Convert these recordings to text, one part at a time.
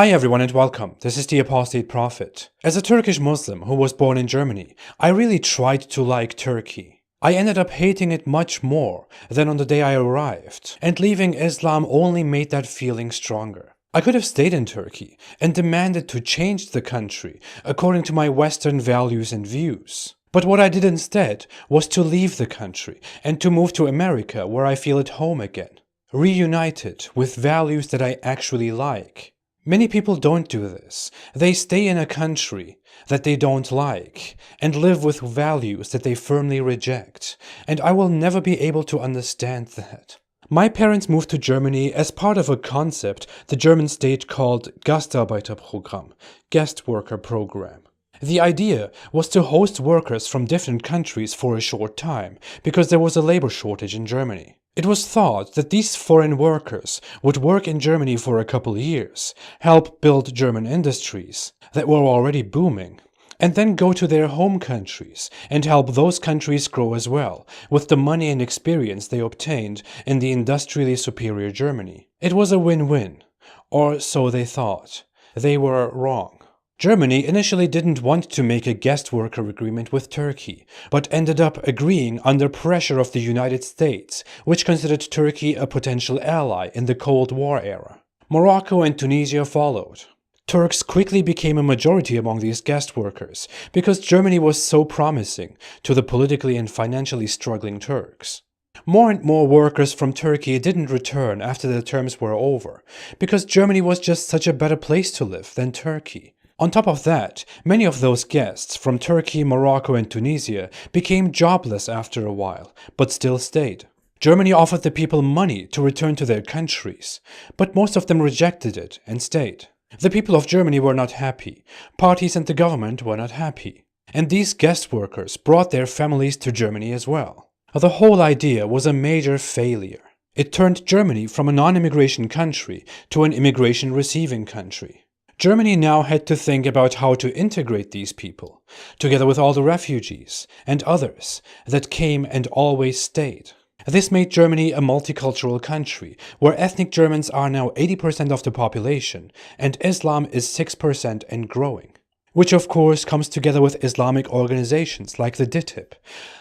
Hi everyone and welcome. This is the Apostate Prophet. As a Turkish Muslim who was born in Germany, I really tried to like Turkey. I ended up hating it much more than on the day I arrived, and leaving Islam only made that feeling stronger. I could have stayed in Turkey and demanded to change the country according to my Western values and views. But what I did instead was to leave the country and to move to America, where I feel at home again, reunited with values that I actually like. Many people don't do this. They stay in a country that they don't like and live with values that they firmly reject, and I will never be able to understand that. My parents moved to Germany as part of a concept the German state called Gastarbeiterprogramm, guest worker program. The idea was to host workers from different countries for a short time, because there was a labor shortage in Germany. It was thought that these foreign workers would work in Germany for a couple years, help build German industries that were already booming, and then go to their home countries and help those countries grow as well, with the money and experience they obtained in the industrially superior Germany. It was a win-win, or so they thought. They were wrong. Germany initially didn't want to make a guest worker agreement with Turkey, but ended up agreeing under pressure of the United States, which considered Turkey a potential ally in the Cold War era. Morocco and Tunisia followed. Turks quickly became a majority among these guest workers, because Germany was so promising to the politically and financially struggling Turks. More and more workers from Turkey didn't return after the terms were over, because Germany was just such a better place to live than Turkey. On top of that, many of those guests from Turkey, Morocco and Tunisia became jobless after a while, but still stayed. Germany offered the people money to return to their countries, but most of them rejected it and stayed. The people of Germany were not happy, parties and the government were not happy, and these guest workers brought their families to Germany as well. The whole idea was a major failure. It turned Germany from a non-immigration country to an immigration-receiving country. Germany now had to think about how to integrate these people, together with all the refugees and others that came and always stayed. This made Germany a multicultural country, where ethnic Germans are now 80% of the population and Islam is 6% and growing. Which of course comes together with Islamic organizations like the DITIB,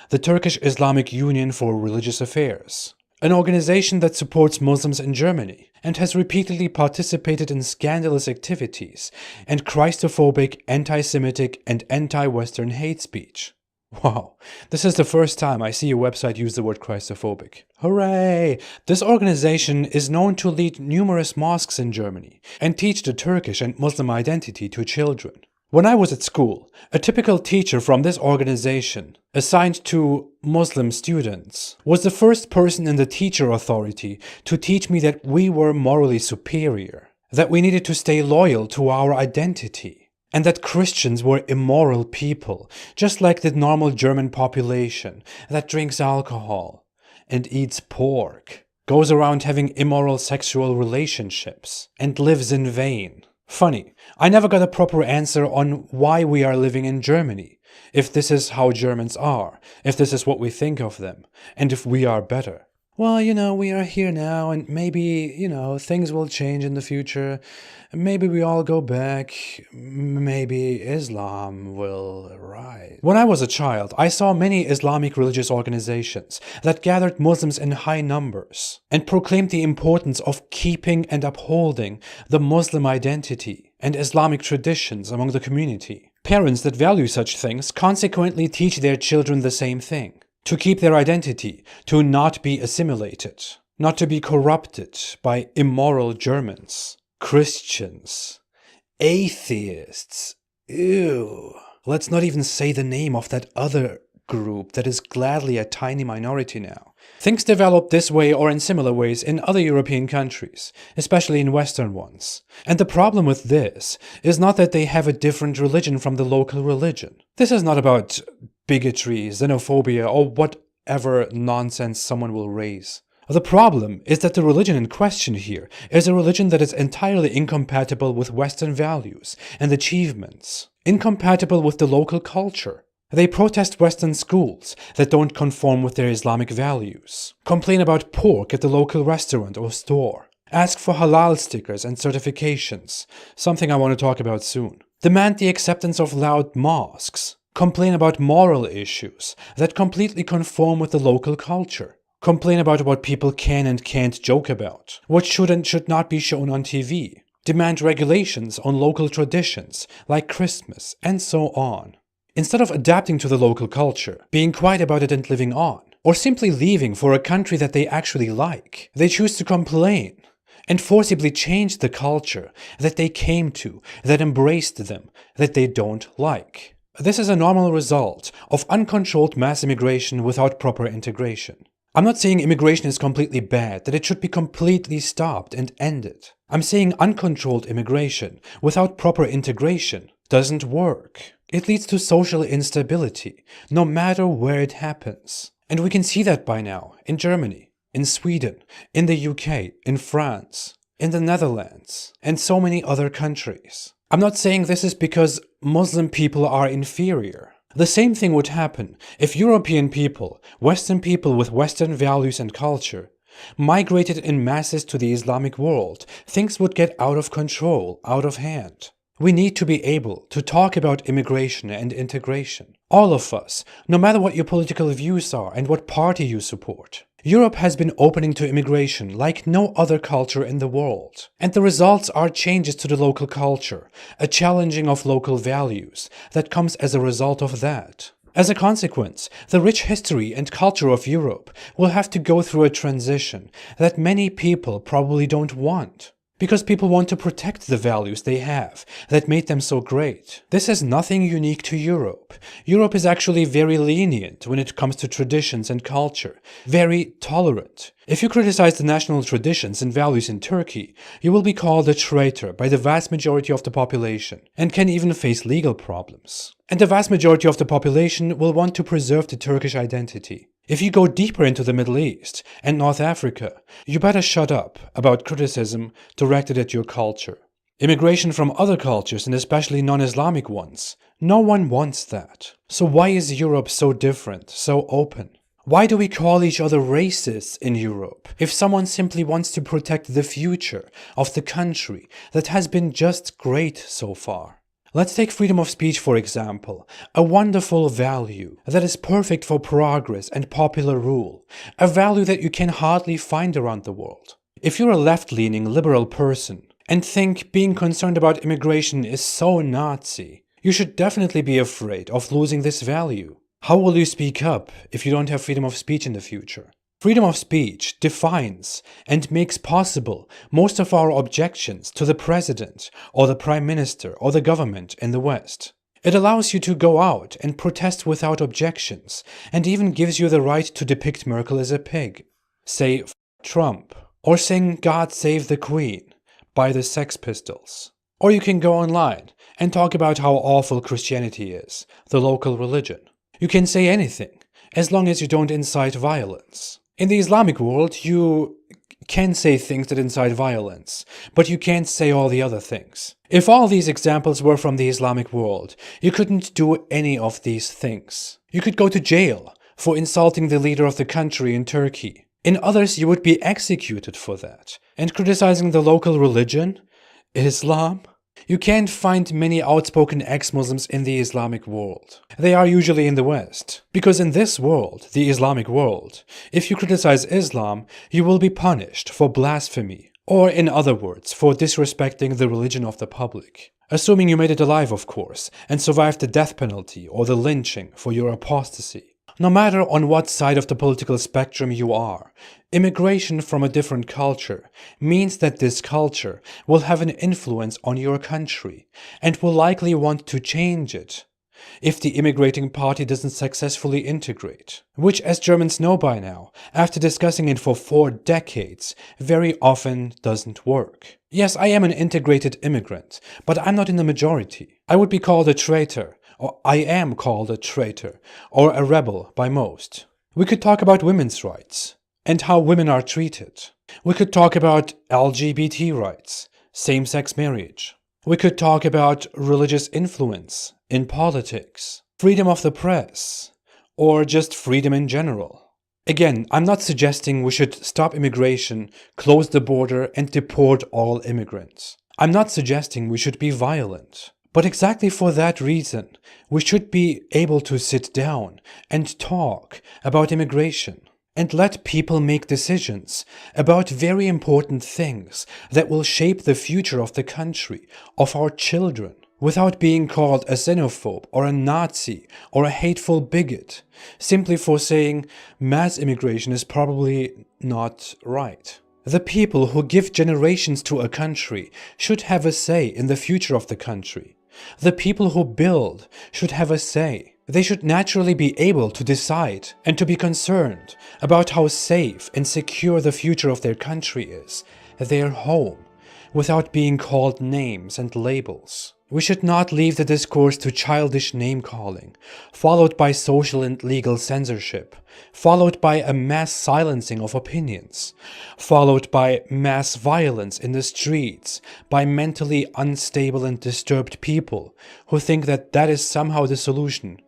the Turkish Islamic Union for Religious Affairs. An organization that supports Muslims in Germany and has repeatedly participated in scandalous activities and Christophobic, anti-Semitic and anti-Western hate speech. Wow, this is the first time I see a website use the word Christophobic. Hooray! This organization is known to lead numerous mosques in Germany and teach the Turkish and Muslim identity to children. When I was at school, a typical teacher from this organization, assigned to Muslim students, was the first person in the teacher authority to teach me that we were morally superior, that we needed to stay loyal to our identity, and that Christians were immoral people, just like the normal German population that drinks alcohol and eats pork, goes around having immoral sexual relationships, and lives in vain. Funny, I never got a proper answer on why we are living in Germany, if this is how Germans are, if this is what we think of them, and if we are better. Well, we are here now and maybe, things will change in the future. Maybe we all go back. Maybe Islam will rise. When I was a child, I saw many Islamic religious organizations that gathered Muslims in high numbers and proclaimed the importance of keeping and upholding the Muslim identity and Islamic traditions among the community. Parents that value such things consequently teach their children the same thing. To keep their identity, to not be assimilated, not to be corrupted by immoral Germans, Christians, atheists. Ew. Let's not even say the name of that other group that is gladly a tiny minority now. Things develop this way or in similar ways in other European countries, especially in Western ones. And the problem with this is not that they have a different religion from the local religion. This is not about bigotry, xenophobia, or whatever nonsense someone will raise. The problem is that the religion in question here is a religion that is entirely incompatible with Western values and achievements, incompatible with the local culture. They protest Western schools that don't conform with their Islamic values, complain about pork at the local restaurant or store, Ask for halal stickers and certifications, something I want to talk about soon. Demand the acceptance of loud mosques. Complain about moral issues that completely conform with the local culture. Complain about what people can and can't joke about, what should and should not be shown on TV. Demand regulations on local traditions, like Christmas, and so on. Instead of adapting to the local culture, being quiet about it and living on, or simply leaving for a country that they actually like, they choose to complain and forcibly change the culture that they came to, that embraced them, that they don't like. This is a normal result of uncontrolled mass immigration without proper integration. I'm not saying immigration is completely bad, that it should be completely stopped and ended. I'm saying uncontrolled immigration without proper integration doesn't work. It leads to social instability, no matter where it happens. And we can see that by now in Germany, in Sweden, in the UK, in France, in the Netherlands, and so many other countries. I'm not saying this is because Muslim people are inferior. The same thing would happen if European people, Western people with Western values and culture, migrated in masses to the Islamic world. Things would get out of control, out of hand. We need to be able to talk about immigration and integration. All of us, no matter what your political views are and what party you support. Europe has been opening to immigration like no other culture in the world. And the results are changes to the local culture, a challenging of local values that comes as a result of that. As a consequence, the rich history and culture of Europe will have to go through a transition that many people probably don't want. Because people want to protect the values they have that made them so great. This is nothing unique to Europe. Europe is actually very lenient when it comes to traditions and culture, very tolerant. If you criticize the national traditions and values in Turkey, you will be called a traitor by the vast majority of the population and can even face legal problems. And the vast majority of the population will want to preserve the Turkish identity. If you go deeper into the Middle East and North Africa, you better shut up about criticism directed at your culture. Immigration from other cultures, and especially non-Islamic ones, no one wants that. So why is Europe so different, so open? Why do we call each other racists in Europe if someone simply wants to protect the future of the country that has been just great so far? Let's take freedom of speech for example, a wonderful value that is perfect for progress and popular rule, a value that you can hardly find around the world. If you're a left-leaning liberal person and think being concerned about immigration is so Nazi, you should definitely be afraid of losing this value. How will you speak up if you don't have freedom of speech in the future? Freedom of speech defines and makes possible most of our objections to the president or the prime minister or the government in the West. It allows you to go out and protest without objections and even gives you the right to depict Merkel as a pig, say F Trump, or sing God Save the Queen by the Sex Pistols. Or you can go online and talk about how awful Christianity is, the local religion. You can say anything, as long as you don't incite violence. In the Islamic world, you can say things that incite violence, but you can't say all the other things. If all these examples were from the Islamic world, you couldn't do any of these things. You could go to jail for insulting the leader of the country in Turkey. In others, you would be executed for that. And criticizing the local religion, Islam? You can't find many outspoken ex-Muslims in the Islamic world. They are usually in the West. Because in this world, the Islamic world, if you criticize Islam, you will be punished for blasphemy, or in other words, for disrespecting the religion of the public. Assuming you made it alive, of course, and survived the death penalty or the lynching for your apostasy. No matter on what side of the political spectrum you are, immigration from a different culture means that this culture will have an influence on your country and will likely want to change it if the immigrating party doesn't successfully integrate, which, as Germans know by now, after discussing it for 4 decades, very often doesn't work. Yes, I am an integrated immigrant, but I'm not in the majority. I would be called a traitor, or I am called a traitor, or a rebel by most. We could talk about women's rights, and how women are treated. We could talk about LGBT rights, same-sex marriage. We could talk about religious influence in politics, freedom of the press, or just freedom in general. Again, I'm not suggesting we should stop immigration, close the border, and deport all immigrants. I'm not suggesting we should be violent. But exactly for that reason, we should be able to sit down and talk about immigration and let people make decisions about very important things that will shape the future of the country, of our children, without being called a xenophobe or a Nazi or a hateful bigot, simply for saying mass immigration is probably not right. The people who give generations to a country should have a say in the future of the country. The people who build should have a say. They should naturally be able to decide and to be concerned about how safe and secure the future of their country is, their home, without being called names and labels. We should not leave the discourse to childish name-calling, followed by social and legal censorship, followed by a mass silencing of opinions, followed by mass violence in the streets, by mentally unstable and disturbed people who think that that is somehow the solution,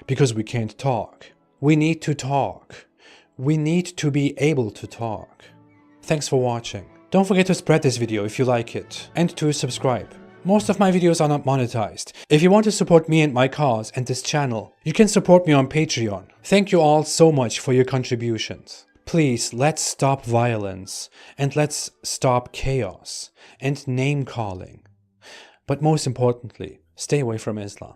because we can't talk. We need to talk. We need to be able to talk. Thanks for watching. Don't forget to spread this video if you like it, and to subscribe. Most of my videos are not monetized. If you want to support me and my cause and this channel, you can support me on Patreon. Thank you all so much for your contributions. Please, let's stop violence, and let's stop chaos and name-calling. But most importantly, stay away from Islam.